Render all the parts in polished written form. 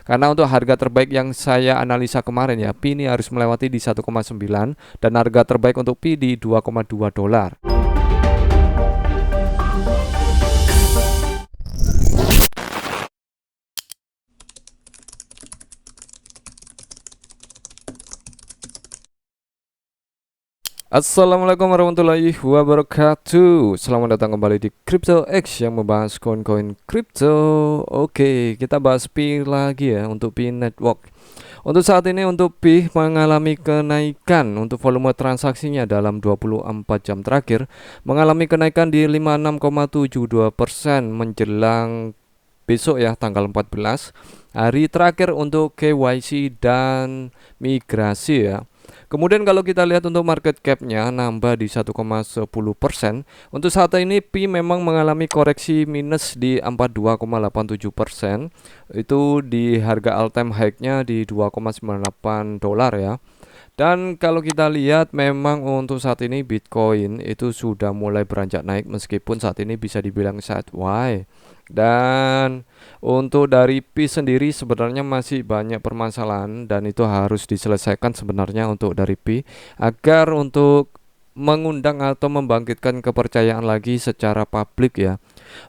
Karena untuk harga terbaik yang saya analisa kemarin ya, Pi ini harus melewati di 1,9 dan harga terbaik untuk Pi di 2,2 dolar. Assalamualaikum warahmatullahi wabarakatuh. Selamat datang kembali di Crypto X yang membahas koin-koin kripto. Oke, kita bahas Pi lagi ya untuk Pi Network. Untuk saat ini untuk Pi mengalami kenaikan untuk volume transaksinya dalam 24 jam terakhir mengalami kenaikan di 56,72% menjelang besok ya tanggal 14 hari terakhir untuk KYC dan migrasi ya. Kemudian kalau kita lihat untuk market cap-nya nambah di 1,10%. Untuk saat ini Pi memang mengalami koreksi minus di 42,87%. Itu di harga all time high-nya di 2,98 dolar ya. Dan kalau kita lihat memang untuk saat ini Bitcoin itu sudah mulai beranjak naik meskipun saat ini bisa dibilang sideways. Dan untuk dari Pi sendiri sebenarnya masih banyak permasalahan dan itu harus diselesaikan sebenarnya untuk dari Pi agar untuk mengundang atau membangkitkan kepercayaan lagi secara publik ya.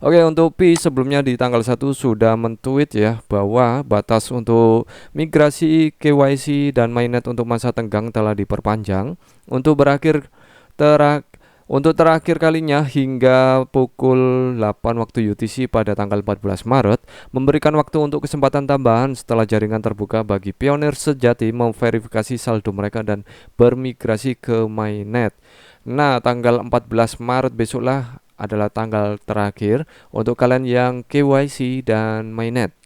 Oke, untuk Pi sebelumnya di tanggal 1 sudah men-tweet ya bahwa batas untuk migrasi KYC dan mainnet untuk masa tenggang telah diperpanjang untuk berakhir terak untuk terakhir kalinya hingga pukul 8 waktu UTC pada tanggal 14 Maret, memberikan waktu untuk kesempatan tambahan setelah jaringan terbuka bagi pionir sejati memverifikasi saldo mereka dan bermigrasi ke mainnet. Nah, tanggal 14 Maret besoklah adalah tanggal terakhir untuk kalian yang KYC dan mainnet.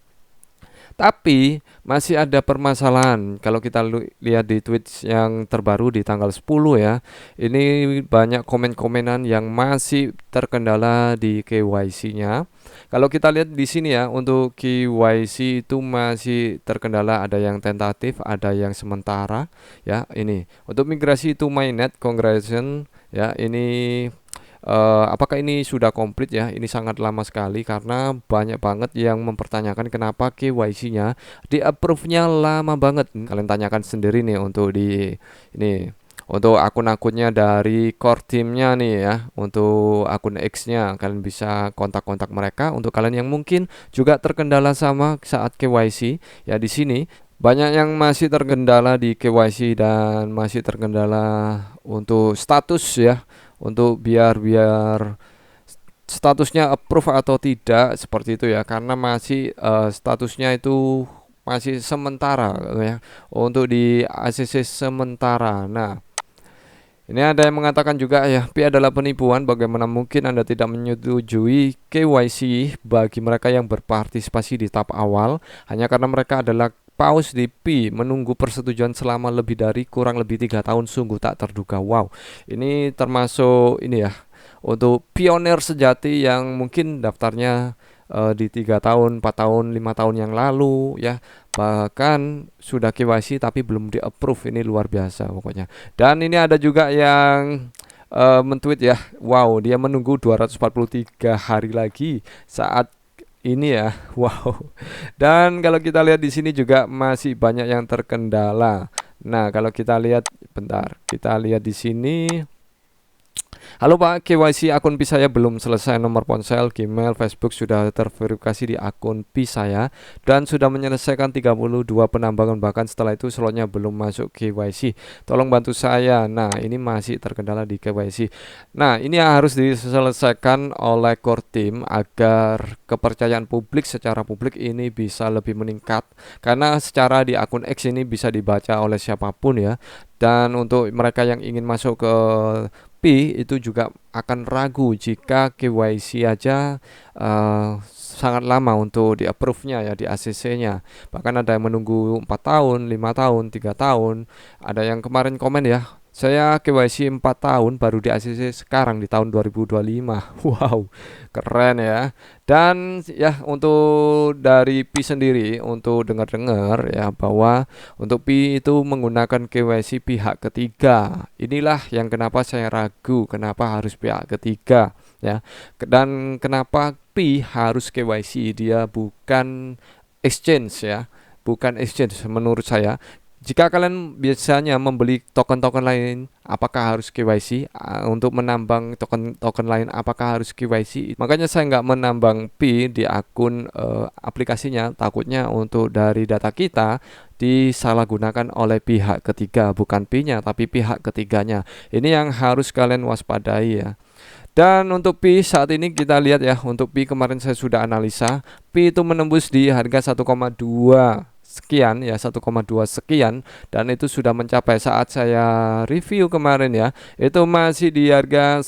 Tapi masih ada permasalahan. Kalau kita lihat di tweet yang terbaru di tanggal 10 ya, ini banyak komen-komenan yang masih terkendala di KYC-nya. Kalau kita lihat di sini ya, untuk KYC itu masih terkendala, ada yang tentatif, ada yang sementara ya. Ini untuk migrasi itu mainnet, congratulations ya. Ini apakah ini sudah komplit ya? Ini sangat lama sekali karena banyak banget yang mempertanyakan kenapa KYC-nya di approve-nya lama banget. Kalian tanyakan sendiri nih untuk di ini untuk akun-akunnya dari core teamnya nih ya. Untuk akun X-nya kalian bisa kontak-kontak mereka. Untuk kalian yang mungkin juga terkendala sama saat KYC ya, di sini banyak yang masih terkendala di KYC dan masih terkendala untuk status ya, untuk biar statusnya approve atau tidak seperti itu ya, karena masih statusnya itu masih sementara ya, untuk di ACC sementara. Nah, ini ada yang mengatakan juga ya, Pi adalah penipuan. Bagaimana mungkin Anda tidak menyetujui KYC bagi mereka yang berpartisipasi di tahap awal hanya karena mereka adalah paus di Pi, menunggu persetujuan selama lebih dari kurang lebih 3 tahun, sungguh tak terduga. Wow, ini termasuk ini ya, untuk pionir sejati yang mungkin daftarnya di 3 tahun, 4 tahun, 5 tahun yang lalu ya, bahkan sudah KYC tapi belum di approve. Ini luar biasa pokoknya. Dan ini ada juga yang men-tweet ya, wow, dia menunggu 243 hari lagi saat ini ya. Wow. Dan kalau kita lihat di sini juga masih banyak yang terkendala. Nah, kalau kita lihat bentar, kita lihat di sini. Halo Pak, KYC akun Pi saya belum selesai. Nomor ponsel, Gmail, Facebook sudah terverifikasi di akun Pi saya dan sudah menyelesaikan 32 penambangan, bahkan setelah itu slotnya belum masuk KYC. Tolong bantu saya. Nah, ini masih terkendala di KYC. Nah, ini harus diselesaikan oleh core team agar kepercayaan publik secara publik ini bisa lebih meningkat, karena secara di akun X ini bisa dibaca oleh siapapun ya. Dan untuk mereka yang ingin masuk ke Pi itu juga akan ragu jika KYC aja sangat lama untuk di approve-nya ya, di ACC-nya. Bahkan ada yang menunggu 4 tahun, 5 tahun, 3 tahun. Ada yang kemarin komen ya, saya KYC 4 tahun baru di ACC sekarang di tahun 2025. Wow, keren ya. Dan ya untuk dari Pi sendiri, untuk dengar-dengar ya bahwa untuk Pi itu menggunakan KYC pihak ketiga. Inilah yang kenapa saya ragu kenapa harus pihak ketiga ya. Dan kenapa Pi harus KYC, dia bukan exchange ya, bukan exchange menurut saya. Jika kalian biasanya membeli token-token lain, apakah harus KYC? Untuk menambang token-token lain, apakah harus KYC? Makanya saya nggak menambang Pi di akun aplikasinya, takutnya untuk dari data kita disalahgunakan oleh pihak ketiga, bukan Pi-nya tapi pihak ketiganya. Ini yang harus kalian waspadai ya. Dan untuk Pi saat ini kita lihat ya, untuk Pi kemarin saya sudah analisa, Pi itu menembus di harga 1,2 sekian ya, 1,2 sekian, dan itu sudah mencapai saat saya review kemarin ya, itu masih di harga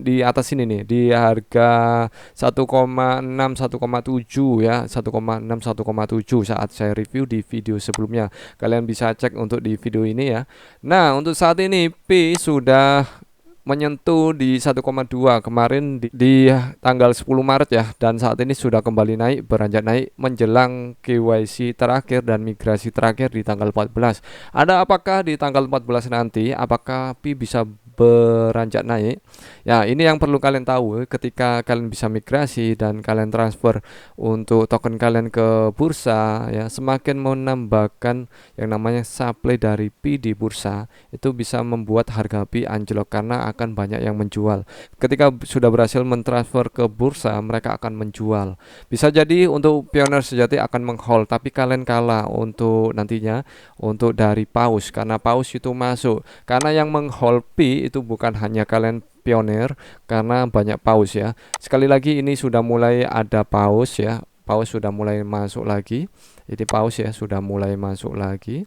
di atas ini nih, di harga 1,6 1,7 ya, 1,6 1,7 saat saya review di video sebelumnya. Kalian bisa cek untuk di video ini ya. Nah, untuk saat ini Pi sudah menyentuh di 1,2 kemarin di tanggal 10 Maret ya, dan saat ini sudah kembali naik, beranjak naik menjelang KYC terakhir dan migrasi terakhir di tanggal 14. Ada apakah di tanggal 14 nanti apakah Pi bisa beranjak naik? Ya, ini yang perlu kalian tahu ketika kalian bisa migrasi dan kalian transfer untuk token kalian ke bursa ya, semakin menambahkan yang namanya supply dari Pi di bursa, itu bisa membuat harga Pi anjlok karena akan banyak yang menjual. Ketika sudah berhasil mentransfer ke bursa, mereka akan menjual. Bisa jadi untuk pioner sejati akan menghold, tapi kalian kalah untuk nantinya untuk dari paus, karena paus itu masuk. Karena yang menghold Pi itu bukan hanya kalian pioner, karena banyak paus ya. Sekali lagi ini sudah mulai ada paus ya. Paus sudah mulai masuk lagi. Ini paus ya sudah mulai masuk lagi.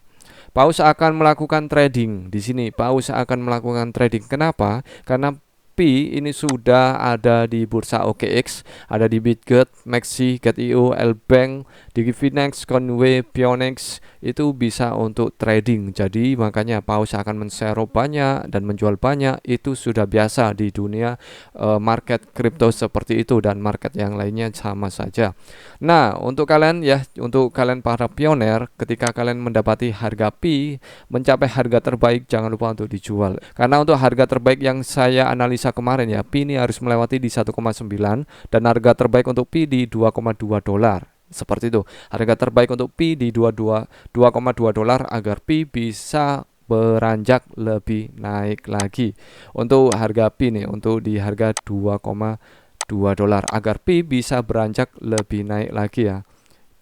Paus akan melakukan trading di sini. Paus akan melakukan trading. Kenapa? Karena Pi ini sudah ada di bursa OKX, ada di Bitget, Maxi, Get.io, Lbank, Digifinex, Conway, Pionex, itu bisa untuk trading. Jadi makanya Paus akan men-share banyak dan menjual banyak. Itu sudah biasa di dunia market kripto seperti itu, dan market yang lainnya sama saja. Nah, untuk kalian ya, untuk kalian para pioner, ketika kalian mendapati harga Pi mencapai harga terbaik, jangan lupa untuk dijual. Karena untuk harga terbaik yang saya analisa kemarin ya, Pi ini harus melewati di 1,9, dan harga terbaik untuk Pi di 2,2 dolar. Seperti itu. Harga terbaik untuk Pi di 2,2 dolar agar Pi bisa beranjak lebih naik lagi. Untuk harga Pi nih, untuk di harga 2,2 dolar agar Pi bisa beranjak lebih naik lagi ya.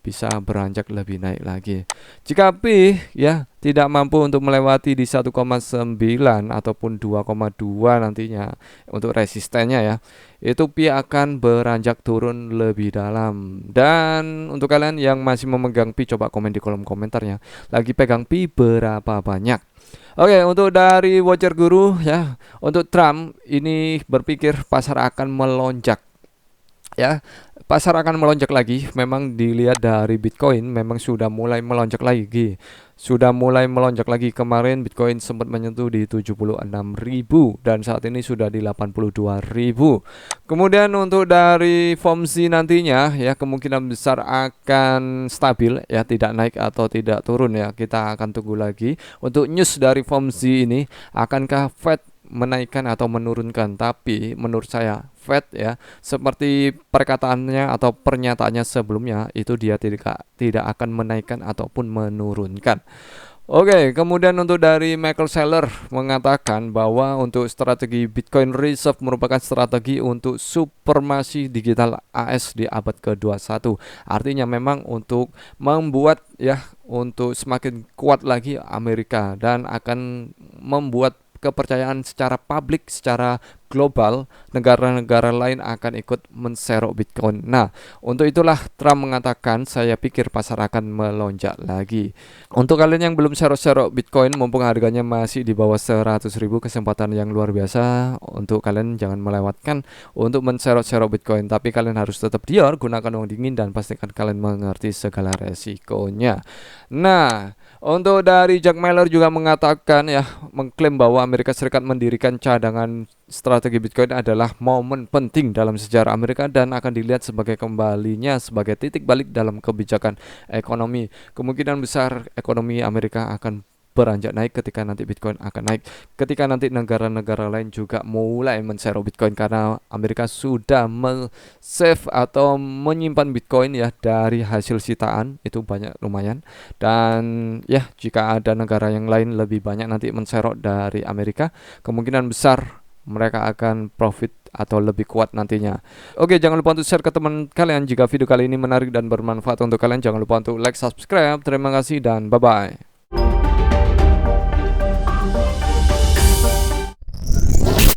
Bisa beranjak lebih naik lagi. Jika Pi ya tidak mampu untuk melewati di 1,9 ataupun 2,2 nantinya untuk resistennya ya, itu Pi akan beranjak turun lebih dalam. Dan untuk kalian yang masih memegang Pi, coba komen di kolom komentarnya, lagi pegang Pi berapa banyak. Oke, untuk dari Watcher Guru ya, untuk Trump ini berpikir pasar akan melonjak ya. Pasar akan melonjak lagi. Memang dilihat dari Bitcoin memang sudah mulai melonjak lagi. Sudah mulai melonjak lagi. Kemarin Bitcoin sempat menyentuh di 76.000 dan saat ini sudah di 82.000. Kemudian untuk dari FOMC nantinya ya, kemungkinan besar akan stabil ya, tidak naik atau tidak turun ya. Kita akan tunggu lagi. Untuk news dari FOMC ini, akankah Fed menaikkan atau menurunkan? Tapi menurut saya Fed ya, seperti perkataannya atau pernyataannya sebelumnya, itu dia tidak akan menaikkan ataupun menurunkan. Oke, kemudian untuk dari Michael Saylor mengatakan bahwa untuk strategi Bitcoin Reserve merupakan strategi untuk supremasi digital AS di abad ke-21. Artinya memang untuk membuat ya, untuk semakin kuat lagi Amerika, dan akan membuat kepercayaan secara publik, secara global, negara-negara lain akan ikut menserok Bitcoin. Nah, untuk itulah Trump mengatakan, saya pikir pasar akan melonjak lagi. Untuk kalian yang belum serok-serok Bitcoin, mumpung harganya masih di bawah 100.000, kesempatan yang luar biasa untuk kalian, jangan melewatkan untuk menserok-serok Bitcoin. Tapi kalian harus tetap dior, gunakan uang dingin, dan pastikan kalian mengerti segala resikonya. Nah, untuk dari Jack Mallers juga mengatakan ya, mengklaim bahwa Amerika Serikat mendirikan cadangan strategi Bitcoin adalah momen penting dalam sejarah Amerika dan akan dilihat sebagai kembalinya sebagai titik balik dalam kebijakan ekonomi. Kemungkinan besar ekonomi Amerika akan beranjak naik ketika nanti Bitcoin akan naik. Ketika nanti negara-negara lain juga mulai men-share Bitcoin karena Amerika sudah save atau menyimpan Bitcoin ya dari hasil sitaan itu banyak lumayan. Dan ya jika ada negara yang lain lebih banyak nanti menserok dari Amerika, kemungkinan besar mereka akan profit atau lebih kuat nantinya. Oke, jangan lupa untuk share ke teman kalian jika video kali ini menarik dan bermanfaat untuk kalian. Jangan lupa untuk like, subscribe. Terima kasih dan bye-bye.